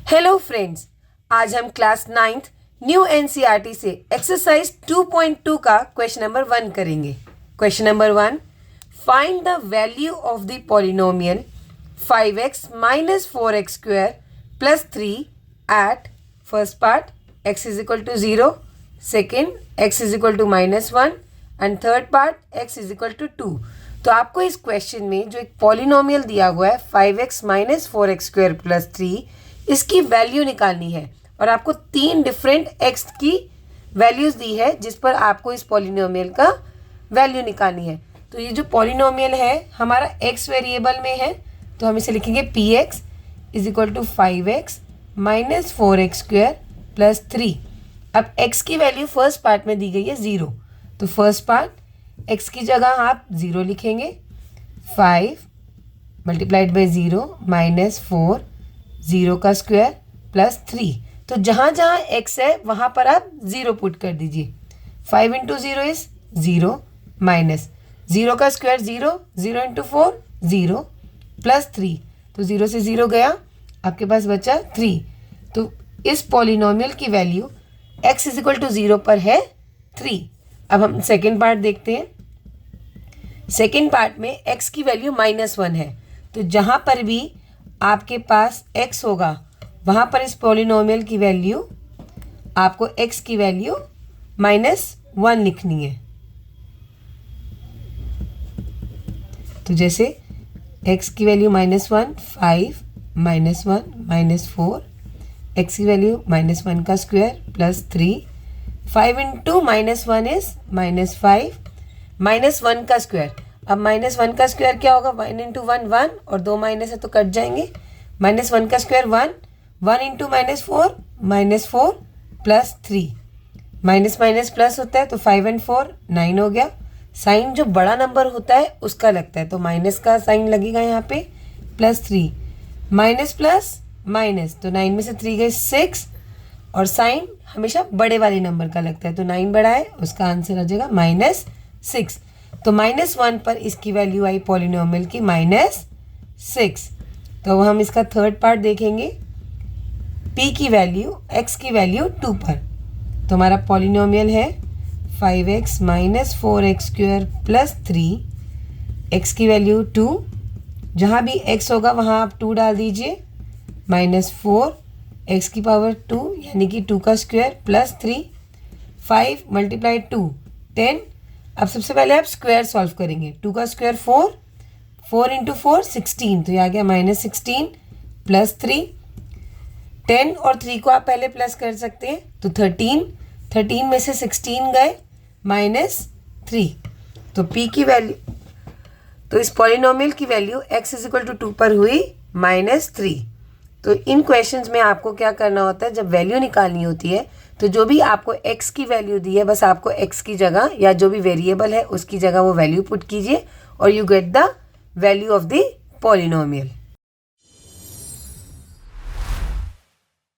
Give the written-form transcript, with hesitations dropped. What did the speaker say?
Hello friends, आज हम class 9th new NCERT से एक्सरसाइज 2.2 का क्वेश्चन नंबर 1 करेंगे। Question number 1, find the value of the polynomial 5x minus 4x square plus 3 at first part x is equal to 0, second x is equal to -1 and third part x is equal to 2। तो आपको इस question में जो एक polynomial दिया हुआ है 5x minus 4x square plus 3, इसकी वैल्यू निकालनी है और आपको 3 डिफरेंट x की वैल्यूज़ दी है जिस पर आपको इस पॉलिनोमियल का वैल्यू निकालनी है। तो ये जो पॉलिनोमियल है हमारा x वेरिएबल में है, तो हम इसे लिखेंगे px is equal to 5x minus 4x square plus 3। अब x की वैल्यू फर्स्ट पार्ट में दी गई है 0, तो फर्स्ट पार्ट x की जगह आप 0 लिखेंगे, 5 मल्टीप्लाइड बाई 0 माइनस 4 0 का स्क्वायर प्लस 3। तो जहाँ जहाँ x है वहाँ पर आप 0 पुट कर दीजिए। 5 इंटू 0 इज 0 माइनस 0 का स्क्वायर 0, 0 इंटू 4 0 प्लस 3, तो 0 से 0 गया, आपके पास बचा 3। तो इस पॉलिनोमियल की value x is equal to 0 पर है 3। अब हम सेकेंड पार्ट देखते हैं। सेकेंड पार्ट में x की वैल्यू -1 है, तो जहाँ पर भी आपके पास x होगा वहाँ पर इस पॉलिनोमियल की वैल्यू आपको x की वैल्यू -1 लिखनी है। तो जैसे x की वैल्यू -1, 5 -1 -4, x की वैल्यू -1 का स्क्वायर प्लस 3, 5 इंटू -1 इज -5 -1 का स्क्वायर। अब -1 का स्क्वायर क्या होगा, 1 इंटू 1 1 और 2 माइनस है तो कट जाएंगे। -1 का square 1, 1 into -4 -4 plus 3, minus minus plus होता है तो 5 एंड 4 9 हो गया। साइन जो बड़ा नंबर होता है उसका लगता है, तो माइनस का साइन लगेगा यहाँ पे, प्लस 3 माइनस प्लस माइनस, तो 9 में से 3 गए 6, और साइन हमेशा बड़े वाले नंबर का लगता है, तो 9 बड़ा है, उसका आंसर आ जाएगा -6। तो -1 पर इसकी वैल्यू आई पॉलिनोमियल की -6। तो हम इसका थर्ड पार्ट देखेंगे, p की वैल्यू x की वैल्यू 2 पर। तो हमारा पॉलिनोमियल है 5x minus 4x square plus 3, x की वैल्यू 2, जहाँ भी x होगा वहाँ आप 2 डाल दीजिए, -4 x की पावर 2 यानी कि 2 का स्क्वायर प्लस 3, 5 मल्टीप्लाई 2 10। अब सबसे पहले आप स्क्वायर सॉल्व करेंगे, 2 का स्क्वायर 4, 4 इंटू 4 16, तो ये आ गया -16 प्लस 3, 10 और 3 को आप पहले प्लस कर सकते हैं, तो 13 में से 16 गए -3। तो p की वैल्यू, तो इस पॉलिनोमियल की value x is equal to 2 पर हुई -3। तो इन क्वेश्चंस में आपको क्या करना होता है, जब वैल्यू निकालनी होती है तो जो भी आपको x की वैल्यू दी है बस आपको x की जगह या जो भी वेरिएबल है उसकी जगह वो वैल्यू पुट कीजिए और you get the value of the polynomial.